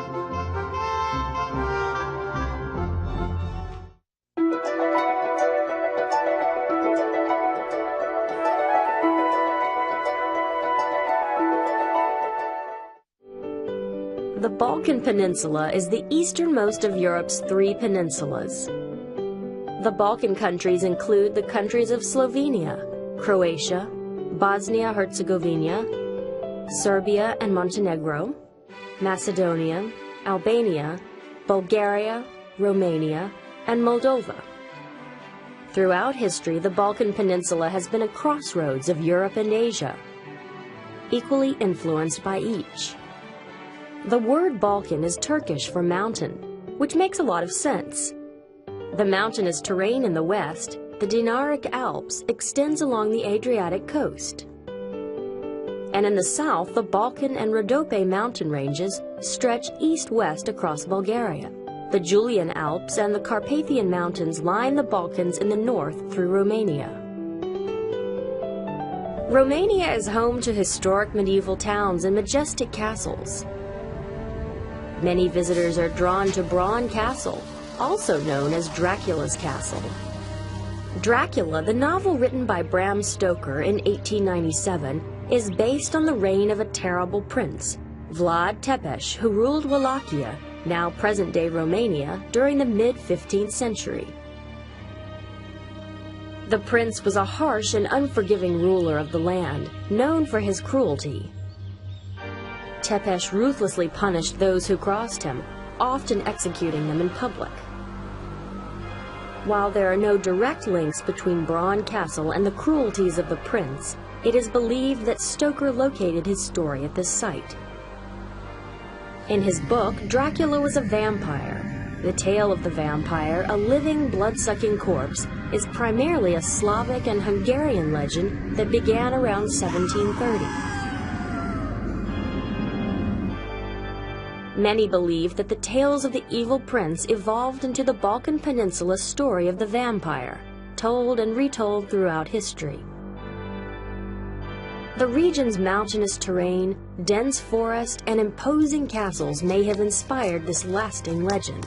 The Balkan Peninsula is the easternmost of Europe's 3 peninsulas. The Balkan countries include the countries of Slovenia, Croatia, Bosnia-Herzegovina, Serbia and Montenegro, Macedonia, Albania, Bulgaria, Romania, and Moldova. Throughout history, the Balkan Peninsula has been a crossroads of Europe and Asia, equally influenced by each. The word Balkan is Turkish for mountain, which makes a lot of sense. The mountainous terrain in the west, the Dinaric Alps, extends along the Adriatic coast. And in the south, the Balkan and Rhodope mountain ranges stretch east-west across Bulgaria. The Julian Alps and the Carpathian Mountains line the Balkans in the north through Romania. Romania is home to historic medieval towns and majestic castles. Many visitors are drawn to Bran Castle, also known as Dracula's Castle. Dracula, the novel written by Bram Stoker in 1897, is based on the reign of a terrible prince, Vlad Tepes, who ruled Wallachia, now present-day Romania, during the mid-15th century. The prince was a harsh and unforgiving ruler of the land, known for his cruelty. Tepes ruthlessly punished those who crossed him, often executing them in public. While there are no direct links between Bran Castle and the cruelties of the prince, it is believed that Stoker located his story at this site. In his book, Dracula was a vampire. The tale of the vampire, a living, blood-sucking corpse, is primarily a Slavic and Hungarian legend that began around 1730. Many believe that the tales of the evil prince evolved into the Balkan Peninsula story of the vampire, told and retold throughout history. The region's mountainous terrain, dense forest, and imposing castles may have inspired this lasting legend.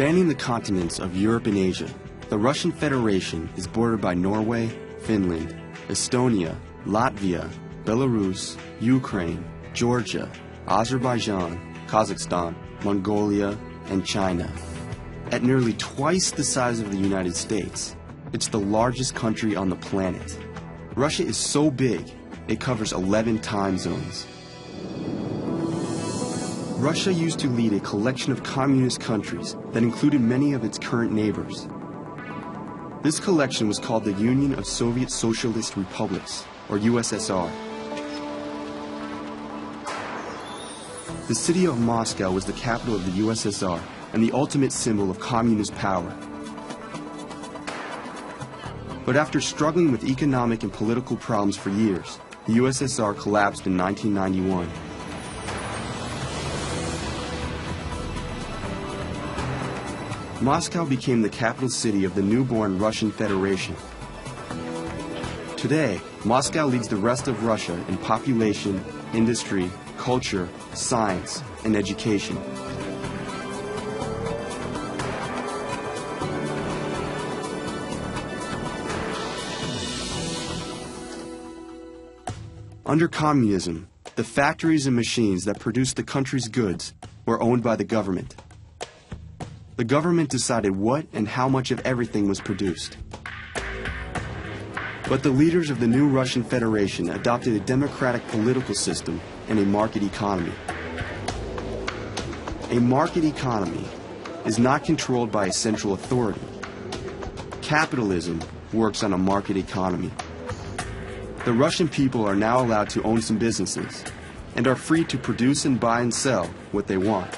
Spanning the continents of Europe and Asia, the Russian Federation is bordered by Norway, Finland, Estonia, Latvia, Belarus, Ukraine, Georgia, Azerbaijan, Kazakhstan, Mongolia, and China. At nearly twice the size of the United States, it's the largest country on the planet. Russia is so big, it covers 11 time zones. Russia used to lead a collection of communist countries that included many of its current neighbors. This collection was called the Union of Soviet Socialist Republics, or USSR. The city of Moscow was the capital of the USSR and the ultimate symbol of communist power. But after struggling with economic and political problems for years, the USSR collapsed in 1991. Moscow became the capital city of the newborn Russian Federation. Today, Moscow leads the rest of Russia in population, industry, culture, science, and education. Under communism, the factories and machines that produced the country's goods were owned by the government. The government decided what and how much of everything was produced. But the leaders of the new Russian Federation adopted a democratic political system and a market economy. A market economy is not controlled by a central authority. Capitalism works on a market economy. The Russian people are now allowed to own some businesses and are free to produce and buy and sell what they want.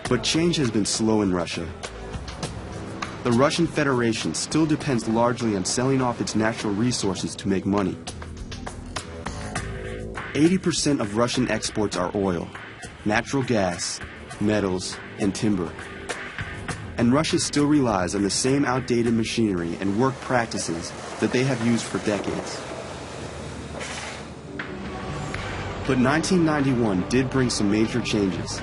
But change has been slow in Russia. The Russian Federation still depends largely on selling off its natural resources to make money. 80% of Russian exports are oil, natural gas, metals, and timber. And Russia still relies on the same outdated machinery and work practices that they have used for decades. But 1991 did bring some major changes.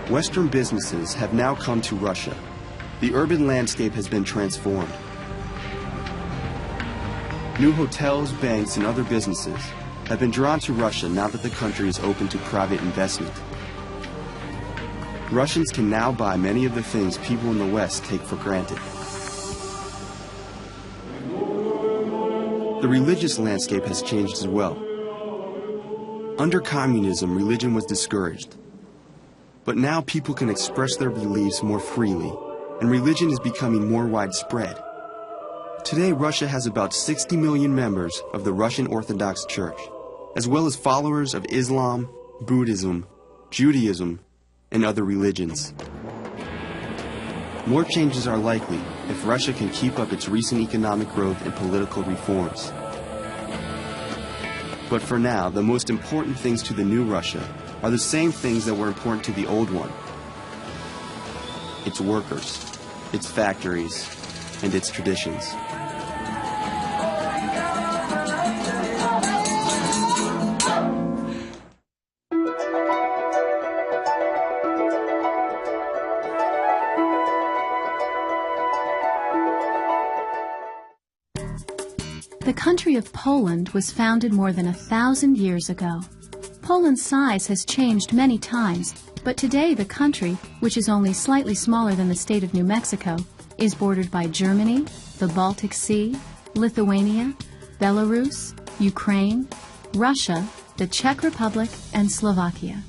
Western businesses have now come to Russia. The urban landscape has been transformed. New hotels, banks, and other businesses have been drawn to Russia now that the country is open to private investment. Russians can now buy many of the things people in the West take for granted. The religious landscape has changed as well. Under communism, religion was discouraged. But now people can express their beliefs more freely, and religion is becoming more widespread. Today, Russia has about 60 million members of the Russian Orthodox Church, as well as followers of Islam, Buddhism, Judaism, and other religions. More changes are likely if Russia can keep up its recent economic growth and political reforms. But for now, the most important things to the new Russia are the same things that were important to the old one. Its workers, its factories, and its traditions. The country of Poland was founded more than 1,000 years ago. Poland's size has changed many times, but today the country, which is only slightly smaller than the state of New Mexico, is bordered by Germany, the Baltic Sea, Lithuania, Belarus, Ukraine, Russia, the Czech Republic, and Slovakia.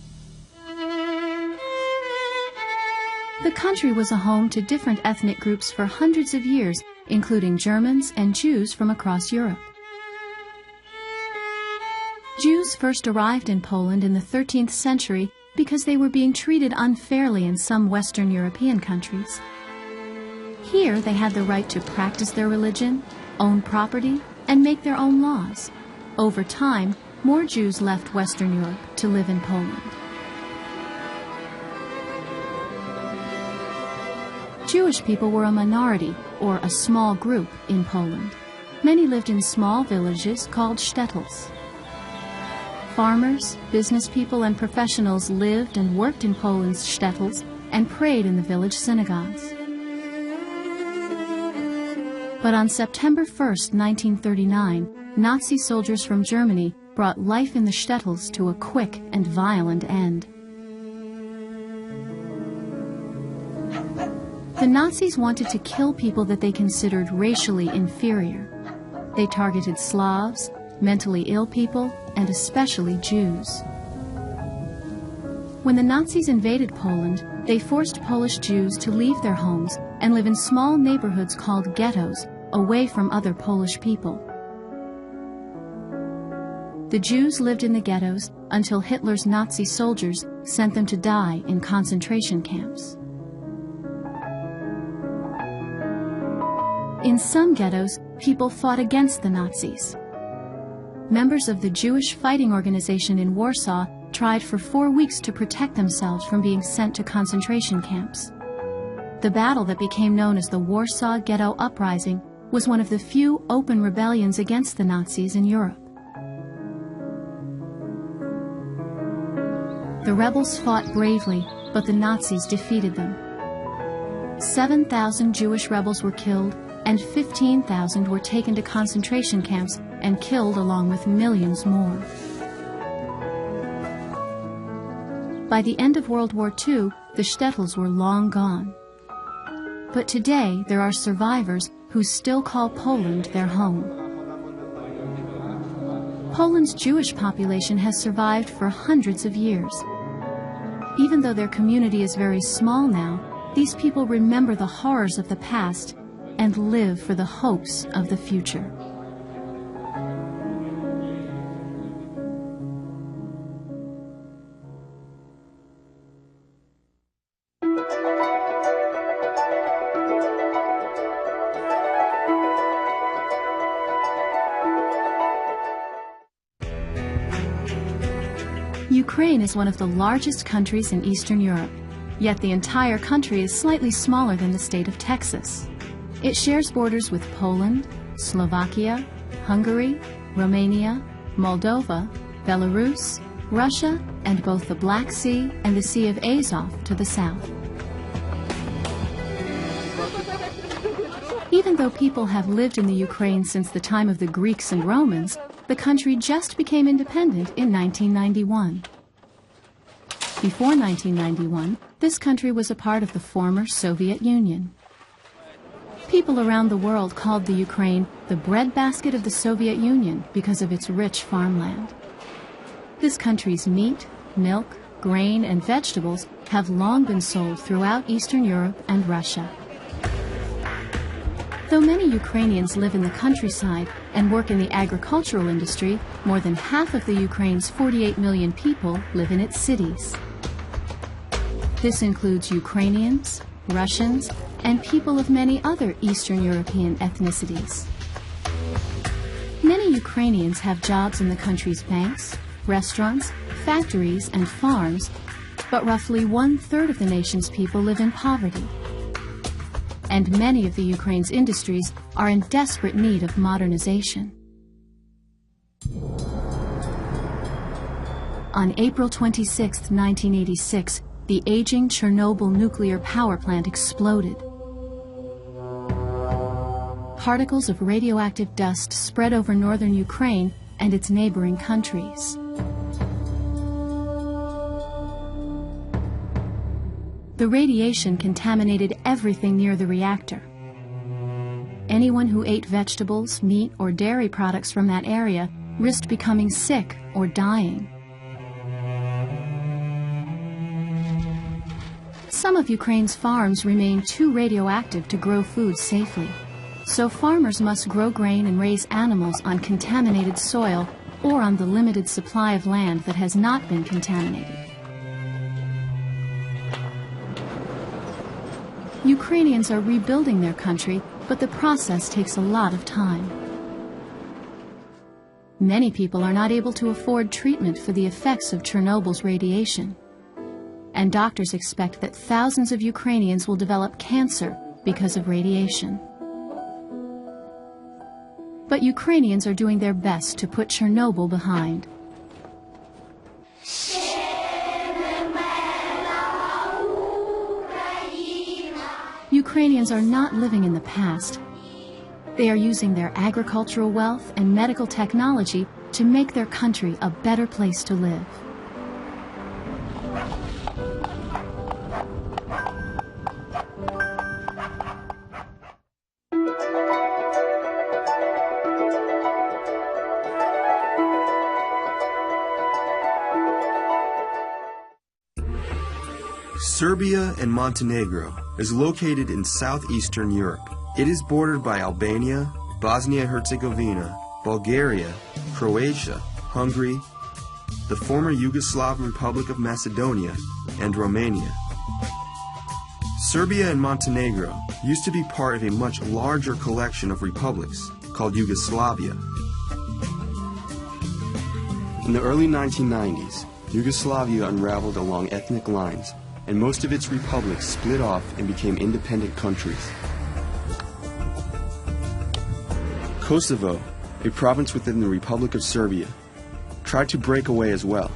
The country was a home to different ethnic groups for hundreds of years, including Germans and Jews from across Europe. Jews first arrived in Poland in the 13th century because they were being treated unfairly in some Western European countries. Here they had the right to practice their religion, own property, and make their own laws. Over time, more Jews left Western Europe to live in Poland. Jewish people were a minority, or a small group, in Poland. Many lived in small villages called shtetls. Farmers, business people, and professionals lived and worked in Poland's shtetls and prayed in the village synagogues. But on September 1st, 1939, Nazi soldiers from Germany brought life in the shtetls to a quick and violent end. The Nazis wanted to kill people that they considered racially inferior. They targeted Slavs, mentally ill people, and especially Jews. When the Nazis invaded Poland, they forced Polish Jews to leave their homes and live in small neighborhoods called ghettos, away from other Polish people. The Jews lived in the ghettos until Hitler's Nazi soldiers sent them to die in concentration camps. In some ghettos, people fought against the Nazis. Members of the Jewish Fighting Organization in Warsaw tried for 4 weeks to protect themselves from being sent to concentration camps. The battle that became known as the Warsaw Ghetto Uprising was one of the few open rebellions against the Nazis in Europe. The rebels fought bravely, but the Nazis defeated them. 7,000 Jewish rebels were killed, and 15,000 were taken to concentration camps and killed along with millions more. By the end of World War II, the shtetls were long gone. But today, there are survivors who still call Poland their home. Poland's Jewish population has survived for hundreds of years. Even though their community is very small now, these people remember the horrors of the past and live for the hopes of the future. Ukraine is one of the largest countries in Eastern Europe, yet the entire country is slightly smaller than the state of Texas. It shares borders with Poland, Slovakia, Hungary, Romania, Moldova, Belarus, Russia, and both the Black Sea and the Sea of Azov to the south. Even though people have lived in the Ukraine since the time of the Greeks and Romans, the country just became independent in 1991. Before 1991, this country was a part of the former Soviet Union. People around the world called the Ukraine the breadbasket of the Soviet Union because of its rich farmland. This country's meat, milk, grain, and vegetables have long been sold throughout Eastern Europe and Russia. Though many Ukrainians live in the countryside and work in the agricultural industry, more than half of the Ukraine's 48 million people live in its cities. This includes Ukrainians, Russians, and people of many other Eastern European ethnicities. Many Ukrainians have jobs in the country's banks, restaurants, factories, and farms, but roughly 1/3 of the nation's people live in poverty. And many of the Ukraine's industries are in desperate need of modernization. On April 26, 1986, the aging Chernobyl nuclear power plant exploded. particles of radioactive dust spread over northern Ukraine and its neighboring countries. The radiation contaminated everything near the reactor. Anyone who ate vegetables, meat, or dairy products from that area risked becoming sick or dying. Some of Ukraine's farms remain too radioactive to grow food safely, so farmers must grow grain and raise animals on contaminated soil or on the limited supply of land that has not been contaminated. Ukrainians are rebuilding their country, but the process takes a lot of time. Many people are not able to afford treatment for the effects of Chernobyl's radiation. And doctors expect that thousands of Ukrainians will develop cancer because of radiation. But Ukrainians are doing their best to put Chernobyl behind. Ukrainians are not living in the past. They are using their agricultural wealth and medical technology to make their country a better place to live. Serbia and Montenegro is located in southeastern Europe. It is bordered by Albania, Bosnia-Herzegovina, Bulgaria, Croatia, Hungary, the former Yugoslav Republic of Macedonia, and Romania. Serbia and Montenegro used to be part of a much larger collection of republics called Yugoslavia. In the early 1990s, Yugoslavia unraveled along ethnic lines, and most of its republics split off and became independent countries. Kosovo, a province within the Republic of Serbia, tried to break away as well.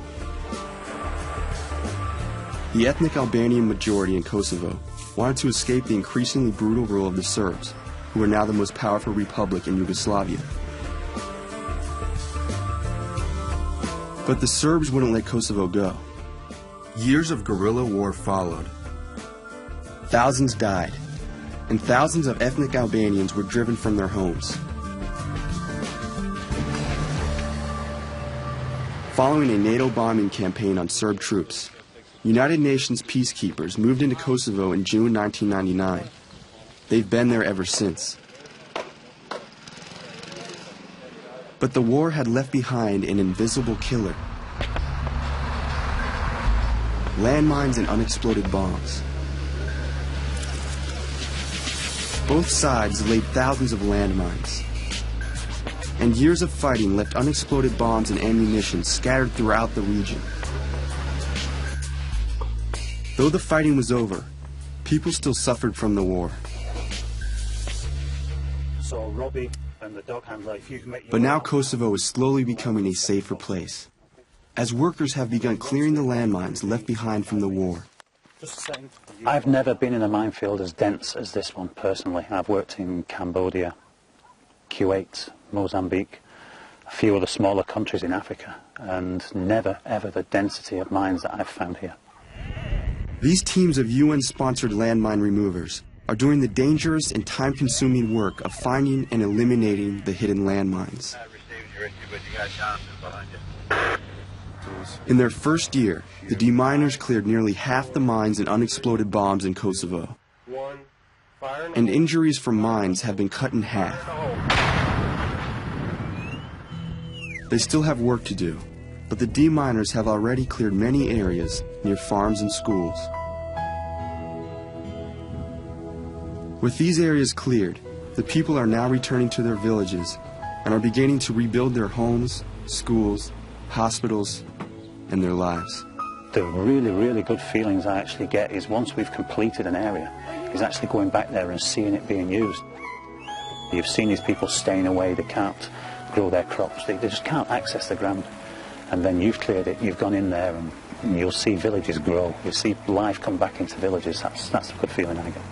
The ethnic Albanian majority in Kosovo wanted to escape the increasingly brutal rule of the Serbs, who were now the most powerful republic in Yugoslavia. But the Serbs wouldn't let Kosovo go. Years of guerrilla war followed. Thousands died, and thousands of ethnic Albanians were driven from their homes. Following a NATO bombing campaign on Serb troops, United Nations peacekeepers moved into Kosovo in June 1999. They've been there ever since. But the war had left behind an invisible killer. Landmines and unexploded bombs. Both sides laid thousands of landmines. And years of fighting left unexploded bombs and ammunition scattered throughout the region. Though the fighting was over, people still suffered from the war. So Robbie and the dog handler, if you can make your But now Kosovo is slowly becoming a safer place, as workers have begun clearing the landmines left behind from the war. I've never been in a minefield as dense as this one, personally. I've worked in Cambodia, Kuwait, Mozambique, a few other smaller countries in Africa, and never, ever the density of mines that I've found here. These teams of UN-sponsored landmine removers are doing the dangerous and time-consuming work of finding and eliminating the hidden landmines. In their first year, the deminers cleared nearly half the mines and unexploded bombs in Kosovo. And injuries from mines have been cut in half. They still have work to do, but the deminers have already cleared many areas near farms and schools. With these areas cleared, the people are now returning to their villages and are beginning to rebuild their homes, schools, hospitals, and their lives. The really, really good feelings I actually get is once we've completed an area, is actually going back there and seeing it being used. You've seen these people staying away, they can't grow their crops, they just can't access the ground. And then you've cleared it, you've gone in there and you'll see villages grow, you'll see life come back into villages. That's the good feeling I get.